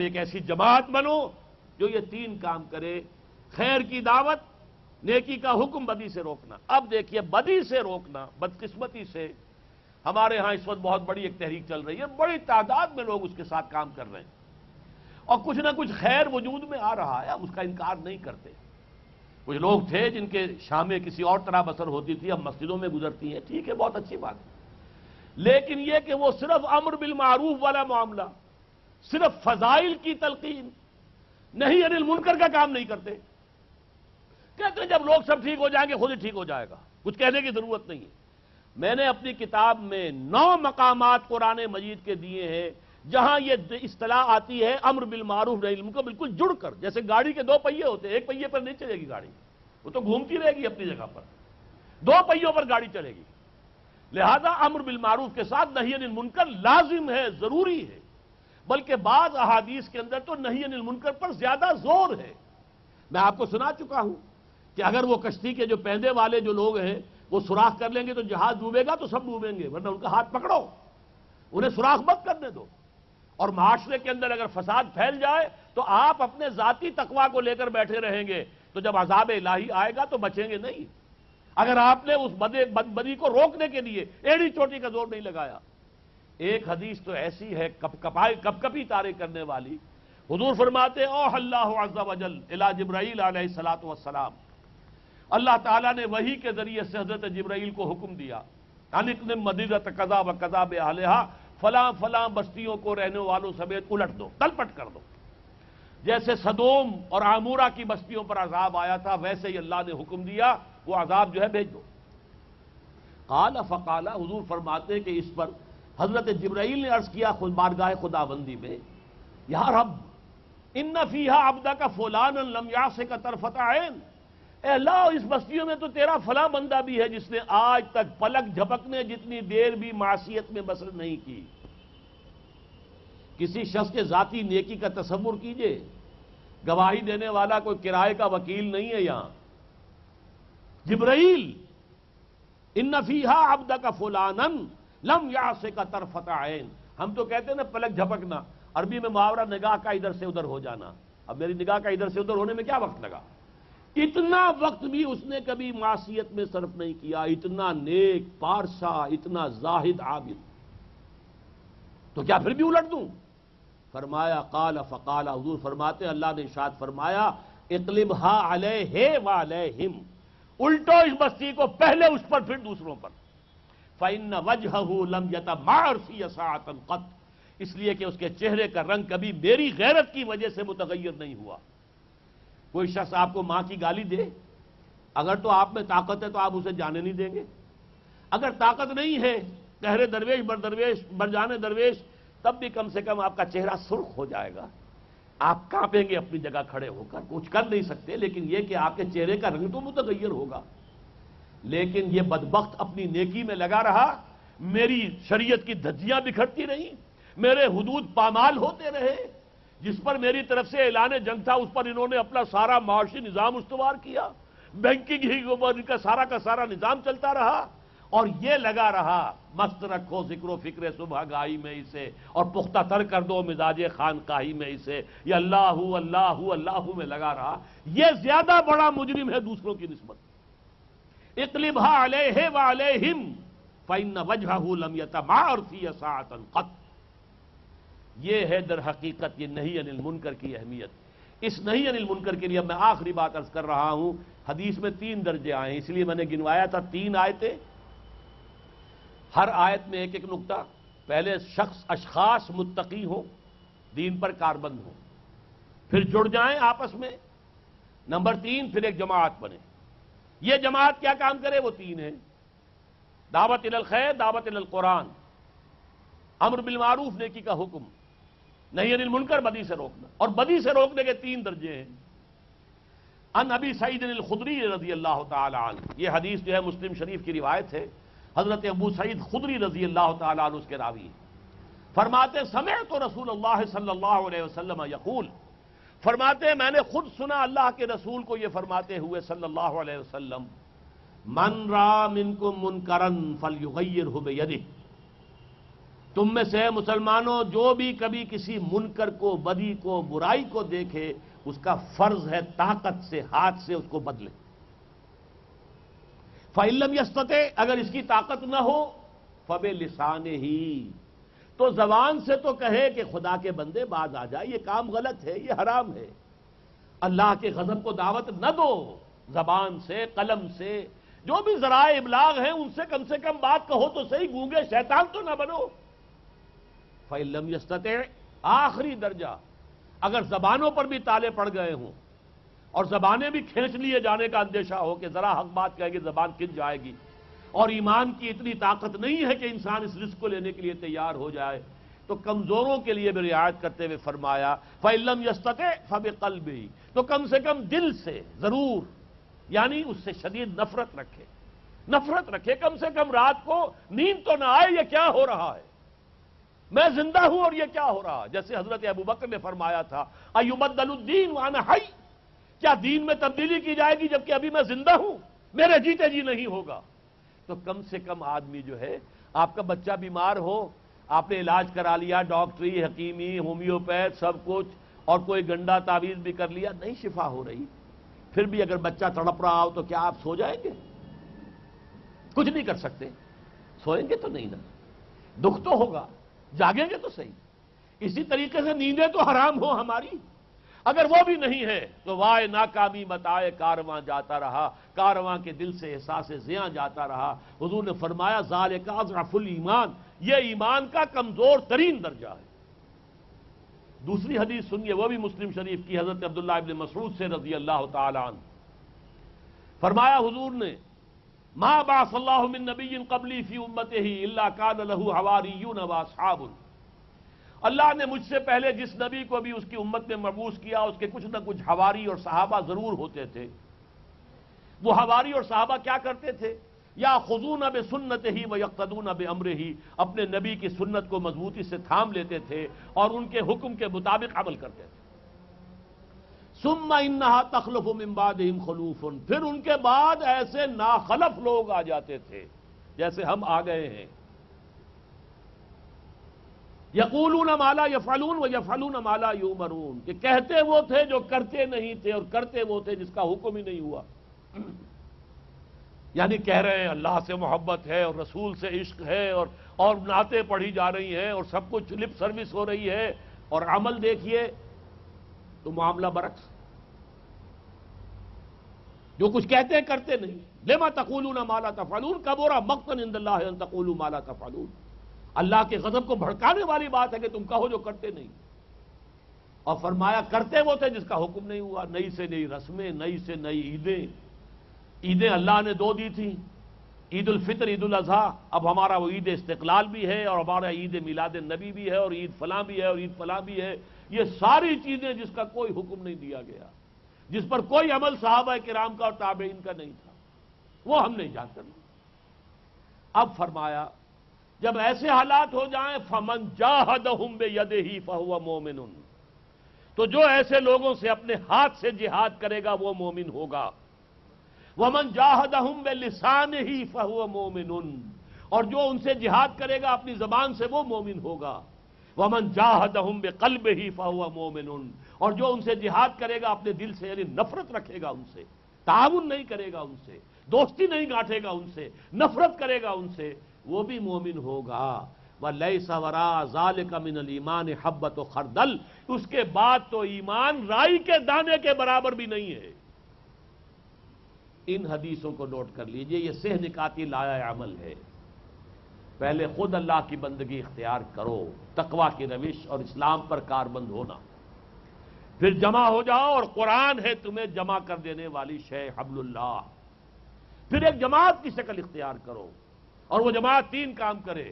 ایک ایسی جماعت بنو جو یہ تین کام کرے: خیر کی دعوت، نیکی کا حکم، بدی سے روکنا۔ اب دیکھیے، بدی سے روکنا، بدقسمتی سے ہمارے ہاں اس وقت بہت بڑی ایک تحریک چل رہی ہے، بڑی تعداد میں لوگ اس کے ساتھ کام کر رہے ہیں، اور کچھ نہ کچھ خیر وجود میں آ رہا ہے، ہم اس کا انکار نہیں کرتے۔ کچھ لوگ تھے جن کے شامیں کسی اور طرح بسر ہوتی تھی، اب مسجدوں میں گزرتی ہیں، ٹھیک ہے، بہت اچھی بات ہے، لیکن یہ کہ وہ صرف امر بالمعروف والا معاملہ، صرف فضائل کی تلقین، نہیں انل منکر کا کام نہیں کرتے۔ کہتے ہیں جب لوگ سب ٹھیک ہو جائیں گے خود ہی ٹھیک ہو جائے گا، کچھ کہنے کی ضرورت نہیں ہے۔ میں نے اپنی کتاب میں 9 مقامات قرآن مجید کے دیے ہیں جہاں یہ اصطلاح آتی ہے امر بالمعروف نہی عن المنکر، بالکل جڑ کر، جیسے گاڑی کے 2 پہیے ہوتے ہیں، ایک پہیے پر نہیں چلے گی گاڑی، وہ تو گھومتی رہے گی اپنی جگہ پر، 2 پہیوں پر گاڑی چلے گی۔ لہذا امر بالمعروف کے ساتھ نہی عن المنکر لازم ہے، ضروری ہے، بلکہ بعض احادیث کے اندر تو نہی عن المنکر پر زیادہ زور ہے۔ میں آپ کو سنا چکا ہوں کہ اگر وہ کشتی کے جو پیندے والے جو لوگ ہیں وہ سوراخ کر لیں گے تو جہاز ڈوبے گا تو سب ڈوبیں گے، ورنہ ان کا ہاتھ پکڑو، انہیں سوراخ مت کرنے دو۔ اور معاشرے کے اندر اگر فساد پھیل جائے تو آپ اپنے ذاتی تقویٰ کو لے کر بیٹھے رہیں گے تو جب عذاب الہی آئے گا تو بچیں گے نہیں، اگر آپ نے اس بدی کو روکنے کے لیے ایڑی چوٹی کا زور نہیں لگایا۔ ایک حدیث تو ایسی ہے کپ کپی تارے کرنے والی، حضور فرماتے اوحى اللہ عز وجل الی جبرائیل علیہ الصلوۃ والسلام، اللہ تعالیٰ نے وحی کے ذریعے سے حضرت جبرائیل کو حکم دیا، انقلب مدینۃ کذا و کذا باہلھا، فلاں فلاں بستیوں کو رہنے والوں سمیت الٹ دو، تلپٹ کر دو۔ جیسے سدوم اور عامورہ کی بستیوں پر عذاب آیا تھا ویسے ہی اللہ نے حکم دیا وہ عذاب جو ہے بھیج دو۔ قال فقال، حضور فرماتے ہیں کہ اس پر حضرت جبرائیل نے عرض کیا خود بارگاہ خداوندی میں، یا رب ان فیہا عبدک فلانا لم یعصک طرفۃ عین، اے اللہ اس بستیوں میں تو تیرا فلاں بندہ بھی ہے جس نے آج تک پلک جھپکنے جتنی دیر بھی معصیت میں بسر نہیں کی۔ کسی شخص کے ذاتی نیکی کا تصور کیجئے، گواہی دینے والا کوئی کرائے کا وکیل نہیں ہے یہاں، جبرائیل، ان فیہا عبدک فلانا لم یعصک طرفۃ عین، ہم تو کہتے ہیں نا پلک جھپکنا، عربی میں محاورہ نگاہ کا ادھر سے ادھر ہو جانا، اب میری نگاہ کا ادھر سے ادھر ہونے میں کیا وقت لگا؟ اتنا وقت بھی اس نے کبھی معصیت میں صرف نہیں کیا، اتنا نیک پارسا، اتنا زاہد عابد، تو کیا پھر بھی الٹ دوں؟ فرمایا قال فقال، حضور فرماتے اللہ نے ارشاد فرمایا اقلبھا علیہ وعلیہم، الٹو اس بستی کو، پہلے اس پر پھر دوسروں پر۔ فإن وجہہ لم یتمعر فی ساعۃ قط، اس لیے کہ اس کے چہرے کا رنگ کبھی میری غیرت کی وجہ سے متغیر نہیں ہوا۔ کوئی شخص آپ کو ماں کی گالی دے، اگر تو آپ میں طاقت ہے تو آپ اسے جانے نہیں دیں گے، اگر طاقت نہیں ہے قہر درویش برجانے درویش، تب بھی کم سے کم آپ کا چہرہ سرخ ہو جائے گا، آپ کانپیں گے اپنی جگہ کھڑے ہو کر، کچھ کر نہیں سکتے، لیکن یہ کہ آپ کے چہرے کا رنگ تو متغیر ہوگا۔ لیکن یہ بدبخت اپنی نیکی میں لگا رہا، میری شریعت کی دھجیاں بکھرتی رہیں، میرے حدود پامال ہوتے رہے، جس پر میری طرف سے اعلان جنگ تھا اس پر انہوں نے اپنا سارا معاشی نظام استوار کیا، بینکنگ ہی ان کا سارا نظام چلتا رہا، اور یہ لگا رہا مست رکھو ذکر و فکر صبح گاہی میں اسے، اور پختہ تر کر دو مزاج خانقاہی میں اسے، یہ اللہ اللہ اللہ میں لگا رہا، یہ زیادہ بڑا مجرم ہے دوسروں کی نسبت۔ اقلبھا علیہ وعلیہم فإن وجہہ لم یتمعر فی ساعۃ قط، یہ ہے در حقیقت یہ نہی عن المنکر کی اہمیت۔ اس نہی عن المنکر کے لیے میں آخری بات عرض کر رہا ہوں، حدیث میں 3 درجے آئے ہیں، اس لیے میں نے گنوایا تھا 3 آیتیں، ہر آیت میں ایک نقطہ۔ پہلے اشخاص متقی ہوں، دین پر کاربند ہوں، پھر جڑ جائیں آپس میں، نمبر 3 پھر ایک جماعت بنے۔ یہ جماعت کیا کام کرے؟ وہ 3 ہیں، دعوت الی الخیر، دعوت الی القرآن، امر بالمعروف نیکی کا حکم، نہی عن المنکر بدی سے روکنا، اور بدی سے روکنے کے 3 درجے ہیں۔ ان ابی سعید الخدری رضی اللہ تعالی عنہ، یہ حدیث جو ہے مسلم شریف کی روایت ہے، حضرت ابو سعید خدری رضی اللہ تعالی عنہ اس کے راوی ہیں، فرماتے سمعت رسول اللہ صلی اللہ علیہ وسلم یقول، فرماتے ہیں میں نے خود سنا اللہ کے رسول کو یہ فرماتے ہوئے صلی اللہ علیہ وسلم، من را منکم منکرا فلیغیرہ بیدہ، تم میں سے مسلمانوں جو بھی کبھی کسی منکر کو، بدی کو، برائی کو دیکھے، اس کا فرض ہے طاقت سے، ہاتھ سے اس کو بدلے۔ فَإِن لَّمْ يَسْتَطِعْ، اگر اس کی طاقت نہ ہو، فَبِلِسَانِهِ، تو زبان سے تو کہے کہ خدا کے بندے باز آ جائے، یہ کام غلط ہے، یہ حرام ہے۔ اللہ کے غضب کو دعوت نہ دو، زبان سے، قلم سے، جو بھی ذرائع ابلاغ ہیں ان سے کم بات کہو تو صحیح، گونگے شیطان تو نہ بنو۔ فَإِن لَّمْ يَسْتَطِعْ، آخری درجہ، اگر زبانوں پر بھی تالے پڑ گئے ہوں اور زبانیں بھی کھینچ لیے جانے کا اندیشہ ہو کہ ذرا حق بات کہے گی زبان کھنچ جائے گی، اور ایمان کی اتنی طاقت نہیں ہے کہ انسان اس رزق کو لینے کے لیے تیار ہو جائے، تو کمزوروں کے لیے بھی رعایت کرتے ہوئے فرمایا فَإِن لَّمْ يَسْتَطِعْ فَبِقَلْبِهِ، تو کم سے کم دل سے ضرور، یعنی اس سے شدید نفرت رکھے، کم سے کم رات کو نیند تو نہ آئے یہ کیا ہو رہا ہے، میں زندہ ہوں اور یہ کیا ہو رہا ہے، جیسے حضرت ابوبکر نے فرمایا تھا اَيُبَدَّلُ الدِّينُ وَأَنَا حَيٌّ، کیا دین میں تبدیلی کی جائے گی جبکہ ابھی میں زندہ ہوں، میرے جیتے جی نہیں ہوگا۔ تو کم سے کم آدمی جو ہے، آپ کا بچہ بیمار ہو، آپ نے علاج کرا لیا، ڈاکٹری، حکیمی، ہومیوپیتھ، سب کچھ، اور کوئی گنڈا تعویذ بھی کر لیا، نہیں شفا ہو رہی، پھر بھی اگر بچہ تڑپ رہا ہو تو کیا آپ سو جائیں گے؟ کچھ نہیں کر سکتے، سوئیں گے تو نہیں نا، دکھ تو ہوگا، جاگیں گے تو صحیح۔ اسی طریقے سے نیندیں تو حرام ہو ہماری، اگر وہ بھی نہیں ہے تو وائے ناکامی بتائے کارواں جاتا رہا، کارواں کے دل سے احساس زیاں جاتا رہا۔ حضور نے فرمایا ذالک اضعف الایمان، یہ ایمان کا کمزور ترین درجہ ہے۔ دوسری حدیث سنیے، وہ بھی مسلم شریف کی، حضرت عبداللہ ابن مسعود سے رضی اللہ تعالی عنہ، فرمایا حضور نے ما بعث اللہ من نبی قبلی فی امتہ الا کان لہ حواریون واصحاب، اللہ نے مجھ سے پہلے جس نبی کو بھی اس کی امت میں مبعوث کیا، اس کے کچھ نہ کچھ حواری اور صحابہ ضرور ہوتے تھے۔ وہ حواری اور صحابہ کیا کرتے تھے؟ یاخذون بسنتہ ویقتدون بامرہ، اپنے نبی کی سنت کو مضبوطی سے تھام لیتے تھے اور ان کے حکم کے مطابق عمل کرتے تھے۔ ثم انہا تخلف من بعدہم خلوف، پھر ان کے بعد ایسے ناخلف لوگ آ جاتے تھے جیسے ہم آ گئے ہیں، یقولون ما لا یفعلون ویفعلون ما لا یؤمرون، کہ کہتے وہ تھے جو کرتے نہیں تھے اور کرتے وہ تھے جس کا حکم ہی نہیں ہوا۔ یعنی کہہ رہے ہیں اللہ سے محبت ہے اور رسول سے عشق ہے اور نعتیں پڑھی جا رہی ہیں اور سب کچھ لپ سروس ہو رہی ہے، اور عمل دیکھیے تو معاملہ برعکس، جو کچھ کہتے ہیں کرتے نہیں۔ لما تقولون ما لا تفعلون کبر مقتا عند اللہ ان تقولوا ما لا تفعلون، اللہ کے غضب کو بھڑکانے والی بات ہے کہ تم کہو جو کرتے نہیں۔ اور فرمایا کرتے وہ تھے جس کا حکم نہیں ہوا، نئی سے نئی رسمیں، نئی سے نئی عیدیں اللہ نے دو دی تھی، عید الفطر، عید الاضحیٰ، اب ہمارا وہ عید استقلال بھی ہے اور ہمارا عید میلاد النبی بھی ہے اور عید فلاں بھی ہے اور عید فلاں بھی ہے، یہ ساری چیزیں جس کا کوئی حکم نہیں دیا گیا، جس پر کوئی عمل صحابہ کرام کا اور تابعین کا نہیں تھا، وہ ہم نہیں جانتے۔ اب فرمایا جب ایسے حالات ہو جائیں فمن جاہدہم بیدہ فہو مومن، تو جو ایسے لوگوں سے اپنے ہاتھ سے جہاد کرے گا وہ مومن ہوگا۔ ومن جاہدہم بلسانہ فہو مومن، اور جو ان سے جہاد کرے گا اپنی زبان سے وہ مومن ہوگا۔ ومن جاہدہم بقلبہ فہو مومن، اور جو ان سے جہاد کرے گا اپنے دل سے، یعنی نفرت رکھے گا ان سے، تعاون نہیں کرے گا ان سے، دوستی نہیں گانٹھے گا ان سے، نفرت کرے گا ان سے، وہ بھی مومن ہوگا۔ وَلَيْسَ وَرَاءَ ذَلِكَ مِنَ الْإِيمَانِ حَبَّةُ خَرْدَلٍ، اس کے بعد تو ایمان رائی کے دانے کے برابر بھی نہیں ہے۔ ان حدیثوں کو نوٹ کر لیجئے، یہ سہ نکاتی لایا عمل ہے۔ پہلے خود اللہ کی بندگی اختیار کرو، تقوی کی روش اور اسلام پر کاربند ہونا، پھر جمع ہو جاؤ، اور قرآن ہے تمہیں جمع کر دینے والی شے، حبل اللہ، پھر ایک جماعت کی شکل اختیار کرو، اور وہ جماعت تین کام کرے: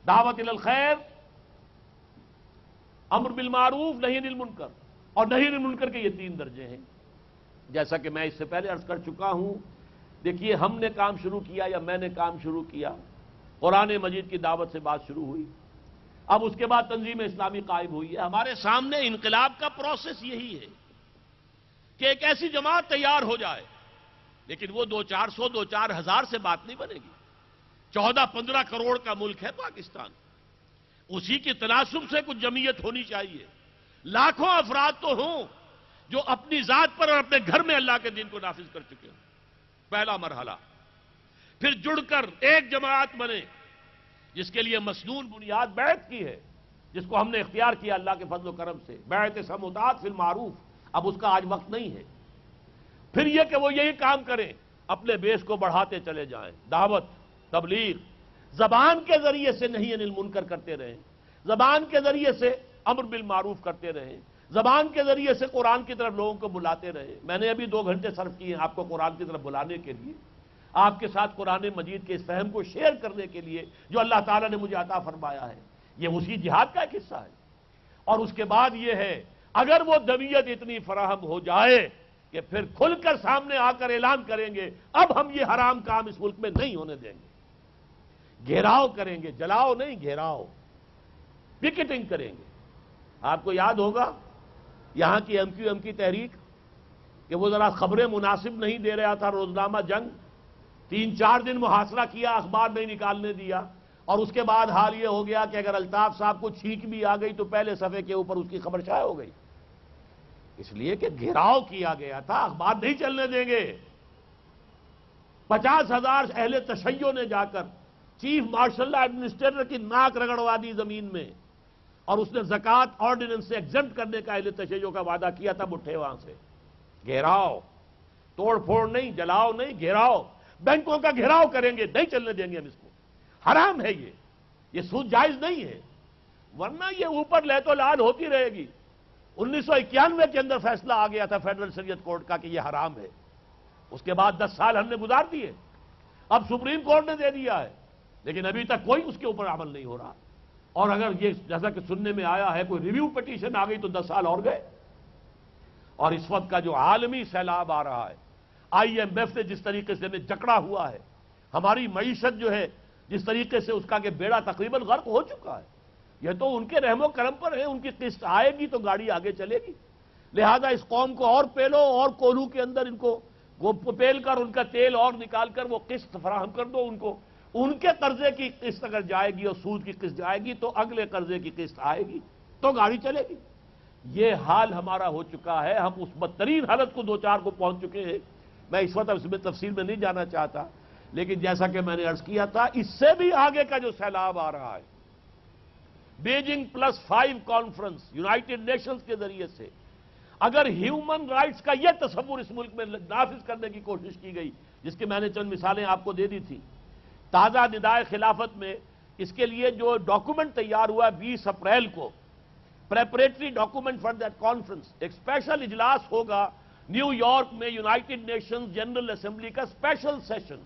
دعوت الی الخیر، امر بالمعروف، نہی عن المنکر، اور نہی عن المنکر کے یہ تین درجے ہیں۔ جیسا کہ میں اس سے پہلے عرض کر چکا ہوں، دیکھیے ہم نے کام شروع کیا یا میں نے کام شروع کیا، قرآن مجید کی دعوت سے بات شروع ہوئی، اب اس کے بعد تنظیم اسلامی قائم ہوئی ہے۔ ہمارے سامنے انقلاب کا پروسیس یہی ہے کہ ایک ایسی جماعت تیار ہو جائے، لیکن وہ 200-400 2-4 ہزار سے بات نہیں بنے گی۔ 14-15 کروڑ کا ملک ہے پاکستان، اسی کی تناسب سے کچھ جمعیت ہونی چاہیے. لاکھوں افراد تو ہوں جو اپنی ذات پر اور اپنے گھر میں اللہ کے دین کو نافذ کر چکے ہیں. پہلا مرحلہ. پھر جڑ کر ایک جماعت بنے جس کے لیے مسنون بنیاد بیعت کی ہے، جس کو ہم نے اختیار کیا اللہ کے فضل و کرم سے، بیعت سمودات فی المعروف. اب اس کا آج وقت نہیں ہے. پھر یہ کہ وہ یہی کام کریں، اپنے بیس کو بڑھاتے چلے جائیں. دعوت، تبلیغ، زبان کے ذریعے سے نہیں انل منکر کرتے رہیں، زبان کے ذریعے سے امر بالمعروف کرتے رہیں، زبان کے ذریعے سے قرآن کی طرف لوگوں کو بلاتے رہیں. میں نے ابھی 2 گھنٹے صرف کیے ہیں آپ کو قرآن کی طرف بلانے کے لیے، آپ کے ساتھ قرآن مجید کے اس فہم کو شیئر کرنے کے لیے جو اللہ تعالیٰ نے مجھے عطا فرمایا ہے. یہ اسی جہاد کا ایک حصہ ہے. اور اس کے بعد یہ ہے، اگر وہ جمعیت اتنی فراہم ہو جائے کہ پھر کھل کر سامنے آ کر اعلان کریں گے اب ہم یہ حرام کام اس ملک میں نہیں ہونے دیں گے. گھیراؤ کریں گے، جلاؤ نہیں، گھیراؤ، پکٹنگ کریں گے. آپ کو یاد ہوگا یہاں کی ایم کی تحریک کہ وہ ذرا خبریں مناسب نہیں دے رہا تھا. روزنامہ جنگ 3-4 دن محاصرہ کیا، اخبار نہیں نکالنے دیا، اور اس کے بعد حال یہ ہو گیا کہ اگر الطاف صاحب کو چھینک بھی آ گئی تو پہلے صفحے کے اوپر اس کی خبر شائع ہو گئی. اس لیے کہ گھیراؤ کیا گیا تھا، اخبار نہیں چلنے دیں گے. 50,000 اہل تشیع نے جا کر چیف مارشل ایڈمنسٹریٹر کی ناک رگڑوا دی زمین میں، اور اس نے زکوٰۃ آرڈیننس سے ایگزمپٹ کرنے کا اہل تشیع کا وعدہ کیا تھا. اٹھے وہاں سے. گھیراؤ، توڑ پھوڑ نہیں، جلاؤ نہیں، گھیراؤ. بینکوں کا گھیراؤ کریں گے، نہیں چلنے دیں گے ہم اس کو. حرام ہے یہ سود جائز نہیں ہے، ورنہ یہ اوپر لہت و لال ہوتی رہے گی. 1991 کے اندر فیصلہ آ گیا تھا فیڈرل شریعت کورٹ کا کہ یہ حرام ہے. اس کے بعد 10 سال ہم نے گزار دیے، اب سپریم کورٹ نے دے دیا ہے، لیکن ابھی تک کوئی اس کے اوپر عمل نہیں ہو رہا. اور اگر یہ جیسا کہ سننے میں آیا ہے کوئی ریویو پٹیشن آ گئی تو 10 سال اور گئے. اور اس وقت کا جو عالمی سیلاب آ رہا ہے، IMF نے جس طریقے سے ہمیں جکڑا ہوا ہے، ہماری معیشت جو ہے جس طریقے سے اس کا کہ بیڑا تقریباً غرق ہو چکا ہے، یہ تو ان کے رحم و کرم پر ہے. ان کی قسط آئے گی تو گاڑی آگے چلے گی. لہذا اس قوم کو اور پیلو، اور کولو کے اندر ان کو وہ پیل کر ان کا تیل اور نکال کر وہ قسط فراہم کر دو ان کو. ان کے قرضے کی قسط اگر جائے گی اور سود کی قسط جائے گی تو اگلے قرضے کی قسط آئے گی تو گاڑی چلے گی. یہ حال ہمارا ہو چکا ہے. ہم اس بدترین حالت کو 2-4 کو پہنچ چکے ہیں. میں اس وقت اس میں تفصیل میں نہیں جانا چاہتا، لیکن جیسا کہ میں نے عرض کیا تھا اس سے بھی آگے کا جو سیلاب آ رہا ہے، بیجنگ +5 کانفرنس یونائٹڈ نیشنز کے ذریعے سے اگر ہیومن رائٹس کا یہ تصور اس ملک میں نافذ کرنے کی کوشش کی گئی، جس کی میں نے چند مثالیں آپ کو دے دی تھی. تازہ ندائے خلافت میں اس کے لیے جو ڈاکومنٹ تیار ہوا 20 اپریل کو، preparatory document for that conference, ایک اسپیشل اجلاس ہوگا نیو یارک میں یونائٹڈ نیشنز جنرل اسمبلی کا اسپیشل سیشن.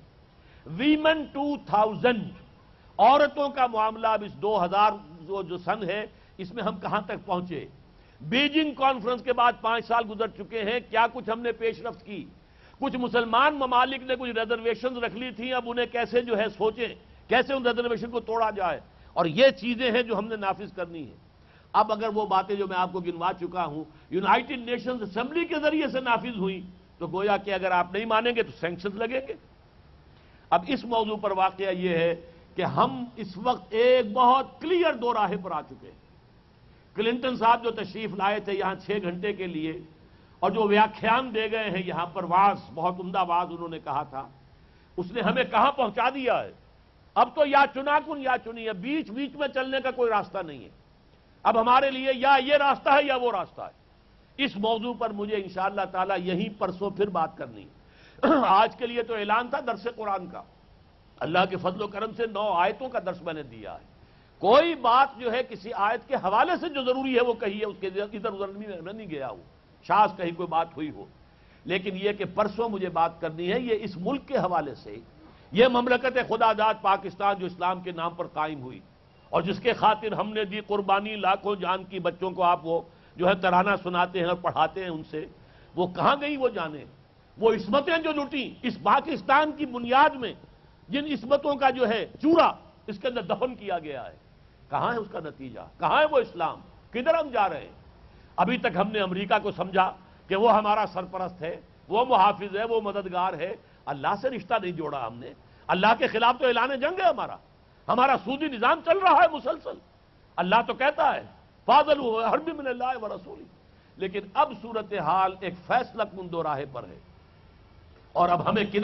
ویمن 2000، عورتوں کا معاملہ اب اس 2000 جو سن ہے اس میں ہم کہاں تک پہنچے. بیجنگ کانفرنس کے بعد 5 سال گزر چکے ہیں، کیا کچھ ہم نے پیش رفت کی. کچھ مسلمان ممالک نے کچھ ریزرویشن رکھ لی تھیں، اب انہیں کیسے جو ہے سوچیں کیسے ان ریزرویشن کو توڑا جائے. اور یہ چیزیں ہیں جو ہم نے نافذ کرنی ہیں. اب اگر وہ باتیں جو میں آپ کو گنوا چکا ہوں یونائٹڈ نیشنز اسمبلی کے ذریعے سے نافذ ہوئی تو گویا کہ اگر آپ نہیں مانیں گے تو سینکشنز لگیں گے. اب اس موضوع پر واقعہ یہ ہے کہ ہم اس وقت ایک بہت کلیئر 2 راہیں پر آ چکے ہیں. کلنٹن صاحب جو تشریف لائے تھے یہاں 6 گھنٹے کے لیے اور جو ویاخیان دے گئے ہیں یہاں پر، واز، بہت عمدہ واز انہوں نے کہا تھا، اس نے ہمیں کہاں پہنچا دیا ہے. اب تو یا چنا کن یا چنی ہے، بیچ میں چلنے کا کوئی راستہ نہیں ہے. اب ہمارے لیے یا یہ راستہ ہے یا وہ راستہ ہے. اس موضوع پر مجھے انشاءاللہ تعالی یہیں پرسوں پھر بات کرنی ہے. آج کے لیے تو اعلان تھا درس قرآن کا، اللہ کے فضل و کرم سے 9 آیتوں کا درس میں نے دیا ہے. کوئی بات جو ہے کسی آیت کے حوالے سے جو ضروری ہے وہ کہی ہے، اس کے ادھر ادھر نہیں گیا ہوں، شاذ کہیں کوئی بات ہوئی ہو. لیکن یہ کہ پرسوں مجھے بات کرنی ہے یہ اس ملک کے حوالے سے، یہ مملکت خدا داد پاکستان جو اسلام کے نام پر قائم ہوئی اور جس کے خاطر ہم نے دی قربانی لاکھوں جان کی. بچوں کو آپ وہ جو ہے ترانہ سناتے ہیں اور پڑھاتے ہیں ان سے، وہ کہاں گئی وہ جانیں. وہ عصمتیں جو لٹیں اس پاکستان کی بنیاد میں، جن عصمتوں کا جو ہے چورا اس کے اندر دفن کیا گیا ہے، کہاں ہے اس کا نتیجہ؟ کہاں ہے وہ اسلام؟ کدھر ہم جا رہے ہیں؟ ابھی تک ہم نے امریکہ کو سمجھا کہ وہ ہمارا سرپرست ہے، وہ محافظ ہے، وہ مددگار ہے. اللہ سے رشتہ نہیں جوڑا ہم نے. اللہ کے خلاف تو اعلان جنگ ہے ہمارا سودی نظام چل رہا ہے مسلسل. اللہ تو کہتا ہے فاضل حرب من اللہ و رسول، لیکن اب صورتحال ایک فیصلہ کن دو راہ پر ہے، اور اب ہمیں کدھر